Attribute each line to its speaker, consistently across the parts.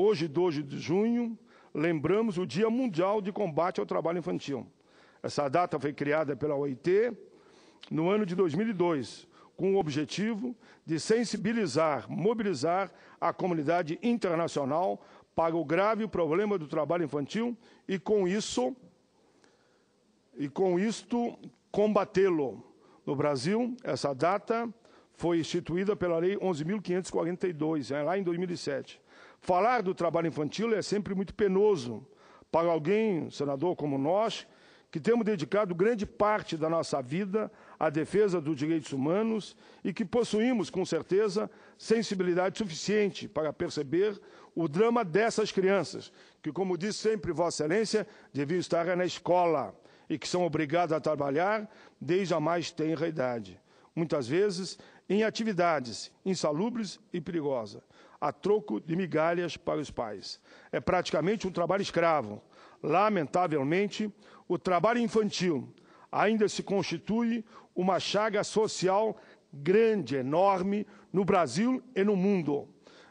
Speaker 1: Hoje, 12 de junho, lembramos o Dia Mundial de Combate ao Trabalho Infantil. Essa data foi criada pela OIT no ano de 2002, com o objetivo de sensibilizar, mobilizar a comunidade internacional para o grave problema do trabalho infantil e, com isto, combatê-lo. No Brasil, essa data foi instituída pela Lei 11.542, lá em 2007. Falar do trabalho infantil é sempre muito penoso para alguém, senador como nós, que temos dedicado grande parte da nossa vida à defesa dos direitos humanos e que possuímos, com certeza, sensibilidade suficiente para perceber o drama dessas crianças, que, como disse sempre Vossa Excelência, deviam estar na escola e que são obrigadas a trabalhar desde a mais tenra idade, muitas vezes em atividades insalubres e perigosas, a troco de migalhas para os pais. É praticamente um trabalho escravo. Lamentavelmente, o trabalho infantil ainda se constitui uma chaga social grande, enorme, no Brasil e no mundo.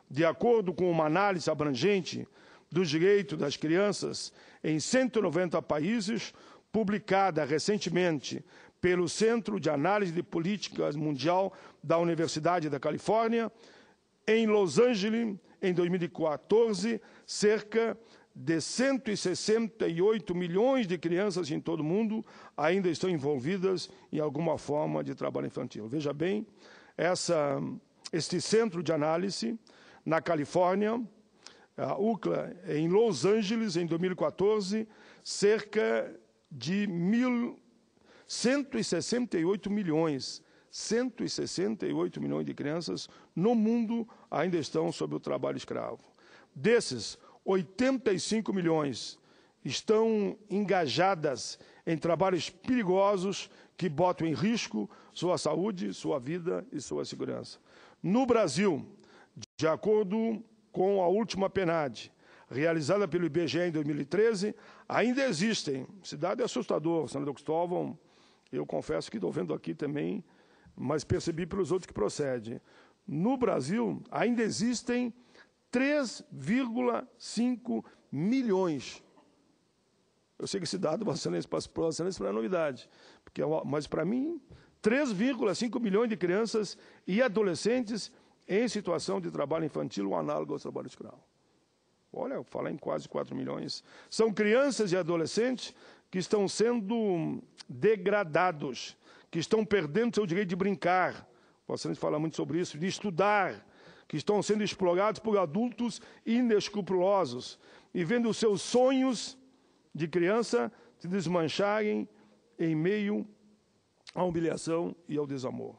Speaker 1: De acordo com uma análise abrangente dos direitos das crianças em 190 países, publicada recentemente pelo Centro de Análise de Políticas Mundial da Universidade da Califórnia, em Los Angeles, em 2014, cerca de 168 milhões de crianças em todo o mundo ainda estão envolvidas em alguma forma de trabalho infantil. Veja bem, este centro de análise na Califórnia, a UCLA, em Los Angeles, em 2014, cerca de 168 milhões de crianças no mundo ainda estão sob o trabalho escravo. Desses, 85 milhões estão engajadas em trabalhos perigosos que botam em risco sua saúde, sua vida e sua segurança. No Brasil, de acordo com a última PNAD, realizada pelo IBGE em 2013, ainda existem, esse dado é assustador, senador Cristóvão, eu confesso que estou vendo aqui também, mas percebi pelos outros que procede. No Brasil, ainda existem 3,5 milhões. Eu sei que esse dado, Vossa Excelência, não é novidade, mas para mim, 3,5 milhões de crianças e adolescentes em situação de trabalho infantil ou análogo ao trabalho escravo. Olha, eu falei em quase 4 milhões. São crianças e adolescentes que estão sendo degradados, que estão perdendo seu direito de brincar. Vossa Excelência fala muito sobre isso, de estudar, que estão sendo explorados por adultos inescrupulosos e vendo os seus sonhos de criança se desmancharem em meio à humilhação e ao desamor.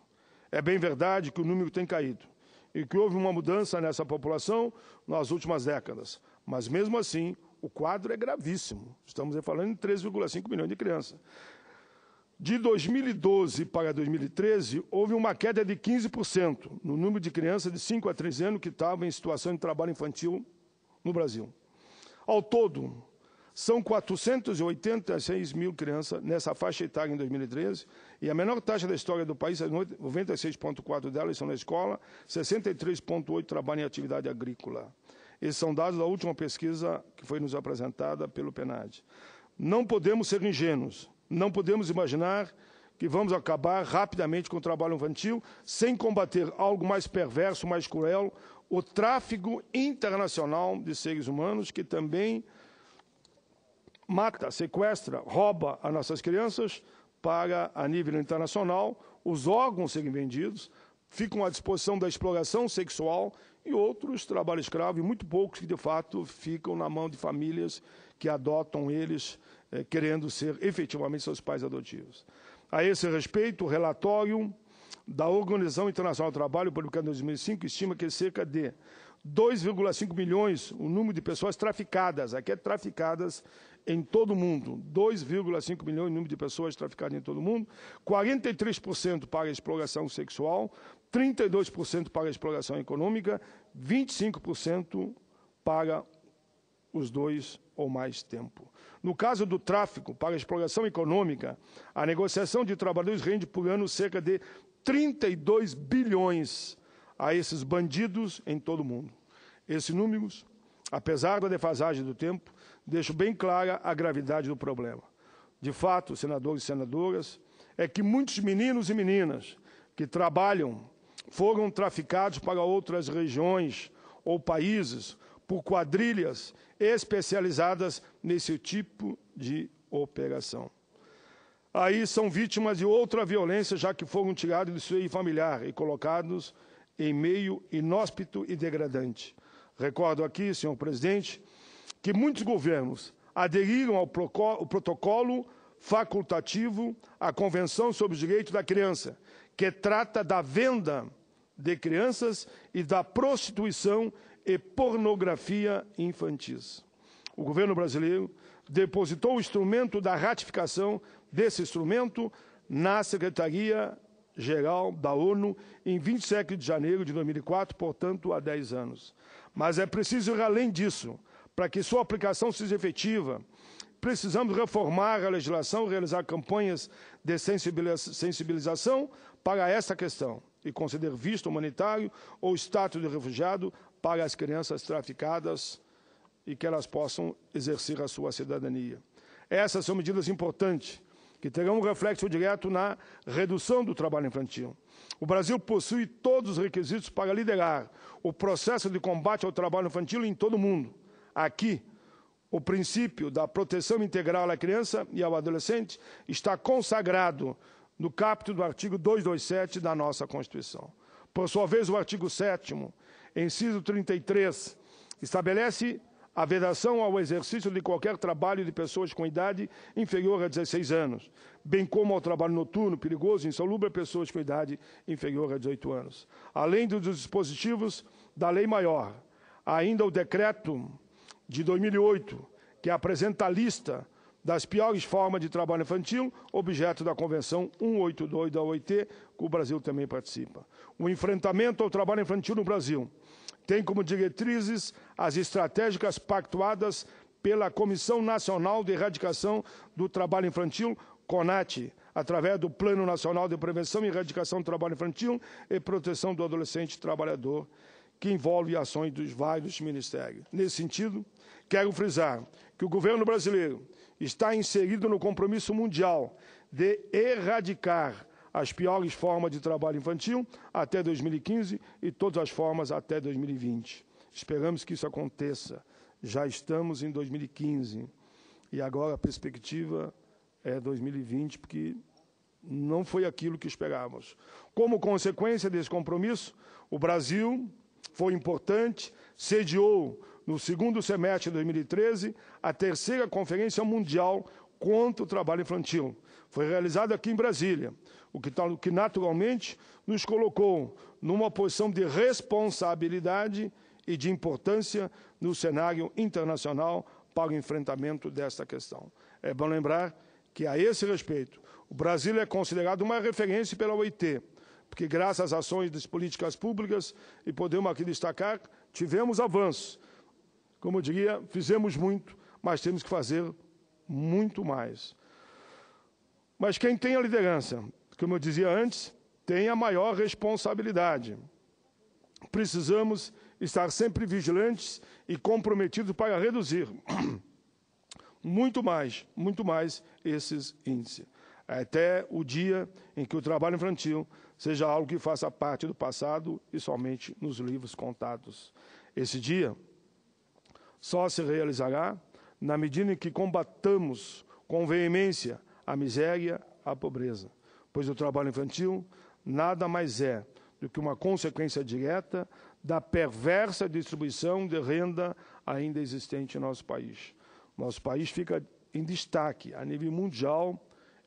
Speaker 1: É bem verdade que o número tem caído e que houve uma mudança nessa população nas últimas décadas, mas mesmo assim o quadro é gravíssimo. Estamos falando em 3,5 milhões de crianças. De 2012 para 2013, houve uma queda de 15% no número de crianças de 5 a 13 anos que estavam em situação de trabalho infantil no Brasil. Ao todo, são 486 mil crianças nessa faixa etária em 2013, e a menor taxa da história do país, 96,4% delas estão na escola, 63,8% trabalham em atividade agrícola. Esses são dados da última pesquisa que foi nos apresentada pelo PNAD. Não podemos ser ingênuos. Não podemos imaginar que vamos acabar rapidamente com o trabalho infantil sem combater algo mais perverso, mais cruel, o tráfico internacional de seres humanos, que também mata, sequestra, rouba as nossas crianças para, a nível internacional, os órgãos serem vendidos, ficam à disposição da exploração sexual e outros trabalho escravo, e muito poucos que, de fato, ficam na mão de famílias que adotam eles, querendo ser efetivamente seus pais adotivos. A esse respeito, o relatório da Organização Internacional do Trabalho, publicado em 2005, estima que cerca de 2,5 milhões o número de pessoas traficadas, aqui é traficadas em todo o mundo, 2,5 milhões o número de pessoas traficadas em todo o mundo, 43% para a exploração sexual, 32% para a exploração econômica, 25% para os 2 ou mais tempo. No caso do tráfico para a exploração econômica, a negociação de trabalhadores rende por ano cerca de 32 bilhões a esses bandidos em todo o mundo. Esses números apesar da defasagem do tempo, deixo bem clara a gravidade do problema. De fato, senadores e senadoras, é que muitos meninos e meninas que trabalham foram traficados para outras regiões ou países por quadrilhas especializadas nesse tipo de operação. Aí são vítimas de outra violência, já que foram tirados do seio familiar e colocados em meio inóspito e degradante. Recordo aqui, senhor presidente, que muitos governos aderiram ao protocolo facultativo à Convenção sobre os Direitos da Criança, que trata da venda de crianças e da prostituição e pornografia infantis. O governo brasileiro depositou o instrumento da ratificação desse instrumento na Secretaria-Geral da ONU em 27 de janeiro de 2004, portanto, há 10 anos. Mas é preciso ir além disso. Para que sua aplicação seja efetiva, precisamos reformar a legislação, realizar campanhas de sensibilização para essa questão e conceder visto humanitário ou status de refugiado para as crianças traficadas e que elas possam exercer a sua cidadania. Essas são medidas importantes que terão um reflexo direto na redução do trabalho infantil. O Brasil possui todos os requisitos para liderar o processo de combate ao trabalho infantil em todo o mundo. Aqui, o princípio da proteção integral à criança e ao adolescente está consagrado no capítulo do artigo 227 da nossa Constituição. Por sua vez, o artigo 7º, inciso 33, estabelece a vedação ao exercício de qualquer trabalho de pessoas com idade inferior a 16 anos, bem como ao trabalho noturno, perigoso e insalubre a pessoas com idade inferior a 18 anos. Além dos dispositivos da Lei Maior, ainda o decreto de 2008, que apresenta a lista das piores formas de trabalho infantil, objeto da Convenção 182 da OIT, que o Brasil também participa. O enfrentamento ao trabalho infantil no Brasil tem como diretrizes as estratégicas pactuadas pela Comissão Nacional de Erradicação do Trabalho Infantil, CONAT, através do Plano Nacional de Prevenção e Erradicação do Trabalho Infantil e Proteção do Adolescente Trabalhador, que envolve ações dos vários ministérios. Nesse sentido, quero frisar que o governo brasileiro está inserido no compromisso mundial de erradicar as piores formas de trabalho infantil até 2015 e todas as formas até 2020. Esperamos que isso aconteça. Já estamos em 2015 e agora a perspectiva é 2020, porque não foi aquilo que esperávamos. Como consequência desse compromisso, o Brasil foi importante, sediou no segundo semestre de 2013 a terceira Conferência Mundial contra o Trabalho Infantil. Foi realizada aqui em Brasília, o que naturalmente nos colocou numa posição de responsabilidade e de importância no cenário internacional para o enfrentamento desta questão. É bom lembrar que, a esse respeito, o Brasil é considerado uma referência pela OIT, porque, graças às ações das políticas públicas, e podemos aqui destacar, tivemos avanços. Como eu diria, fizemos muito, mas temos que fazer muito mais. Mas quem tem a liderança, como eu dizia antes, tem a maior responsabilidade. Precisamos estar sempre vigilantes e comprometidos para reduzir muito mais esses índices. Até o dia em que o trabalho infantil seja algo que faça parte do passado e somente nos livros contados. Esse dia só se realizará na medida em que combatamos com veemência a miséria, a pobreza, pois o trabalho infantil nada mais é do que uma consequência direta da perversa distribuição de renda ainda existente em nosso país. Nosso país fica em destaque a nível mundial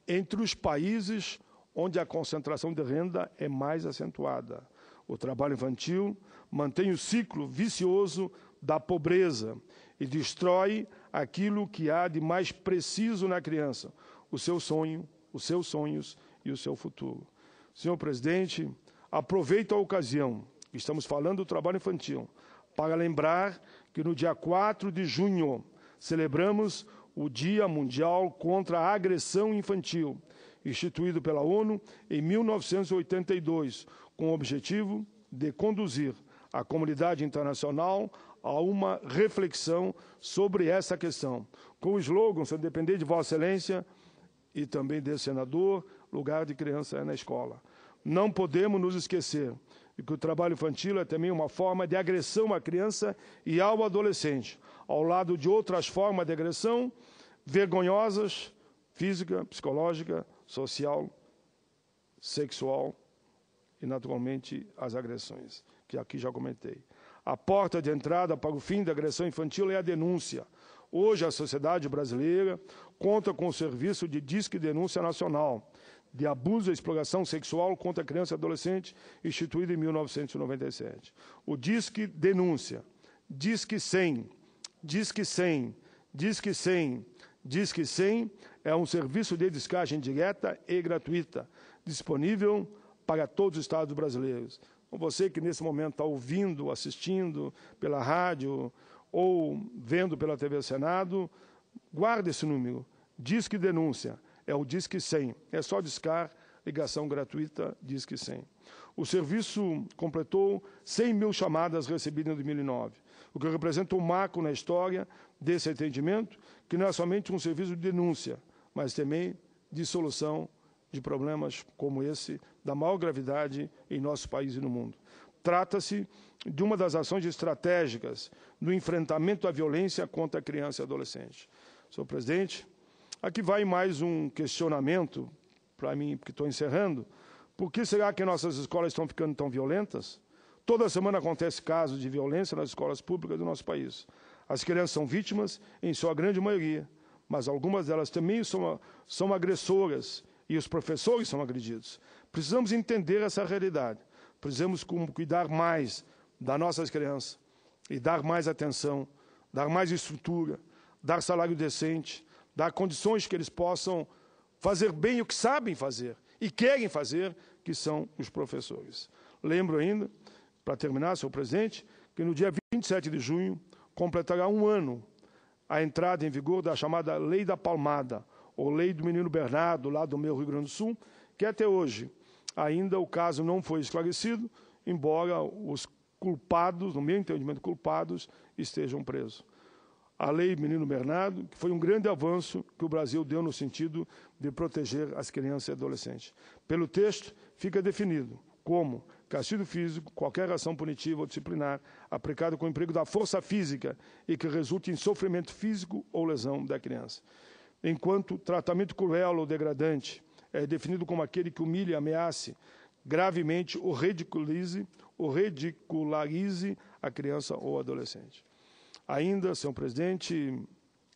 Speaker 1: entre os países onde a concentração de renda é mais acentuada. O trabalho infantil mantém o ciclo vicioso da pobreza e destrói aquilo que há de mais preciso na criança, o seu sonho, os seus sonhos e o seu futuro. Senhor presidente, aproveito a ocasião, estamos falando do trabalho infantil, para lembrar que no dia 4 de junho celebramos o Dia Mundial contra a Agressão Infantil, instituído pela ONU em 1982, com o objetivo de conduzir a comunidade internacional a uma reflexão sobre essa questão. Com o slogan, se eu depender de Vossa Excelência e também desse senador, lugar de criança é na escola. Não podemos nos esquecer de que o trabalho infantil é também uma forma de agressão à criança e ao adolescente, ao lado de outras formas de agressão vergonhosas, física, psicológica, social, sexual e, naturalmente, as agressões, que aqui já comentei. A porta de entrada para o fim da agressão infantil é a denúncia. Hoje, a sociedade brasileira conta com o serviço de Disque Denúncia Nacional de abuso e exploração sexual contra criança e adolescente, instituído em 1997. O Disque Denúncia, Disque 100, Disque 100, Disque 100, Disque 100 é um serviço de descagem direta e gratuita, disponível para todos os estados brasileiros. Então, você que nesse momento está ouvindo, assistindo pela rádio ou vendo pela TV Senado, guarde esse número, Disque Denúncia, é o Disque 100, é só discar, ligação gratuita, Disque 100. O serviço completou 100 mil chamadas recebidas em 2009, o que representa um marco na história desse atendimento, que não é somente um serviço de denúncia, mas também de solução de problemas como esse, da maior gravidade em nosso país e no mundo. Trata-se de uma das ações estratégicas no enfrentamento à violência contra a criança e adolescente. Senhor presidente, aqui vai mais um questionamento para mim, porque estou encerrando. Por que será que nossas escolas estão ficando tão violentas? Toda semana acontece casos de violência nas escolas públicas do nosso país. As crianças são vítimas, em sua grande maioria, mas algumas delas também são agressoras e os professores são agredidos. Precisamos entender essa realidade. Precisamos cuidar mais das nossas crianças e dar mais atenção, dar mais estrutura, dar salário decente, dar condições que eles possam fazer bem o que sabem fazer e querem fazer, que são os professores. Lembro ainda, para terminar, senhor presidente, que no dia 27 de junho completará um ano a entrada em vigor da chamada Lei da Palmada, ou Lei do Menino Bernardo, lá do meu Rio Grande do Sul, que até hoje ainda o caso não foi esclarecido, embora os culpados, no meu entendimento, culpados, estejam presos. A Lei Menino Bernardo, que foi um grande avanço que o Brasil deu no sentido de proteger as crianças e adolescentes. Pelo texto, fica definido como castigo físico, qualquer ação punitiva ou disciplinar aplicada com o emprego da força física e que resulte em sofrimento físico ou lesão da criança. Enquanto tratamento cruel ou degradante é definido como aquele que humilhe, ameace gravemente ou ridicularize a criança ou adolescente. Ainda, senhor presidente,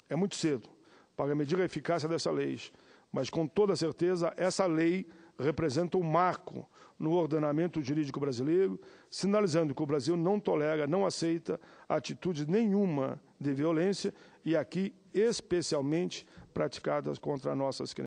Speaker 1: é muito cedo para medir a eficácia dessa lei, mas com toda certeza essa lei representa um marco no ordenamento jurídico brasileiro, sinalizando que o Brasil não tolera, não aceita atitude nenhuma de violência e aqui especialmente praticadas contra nossas crianças.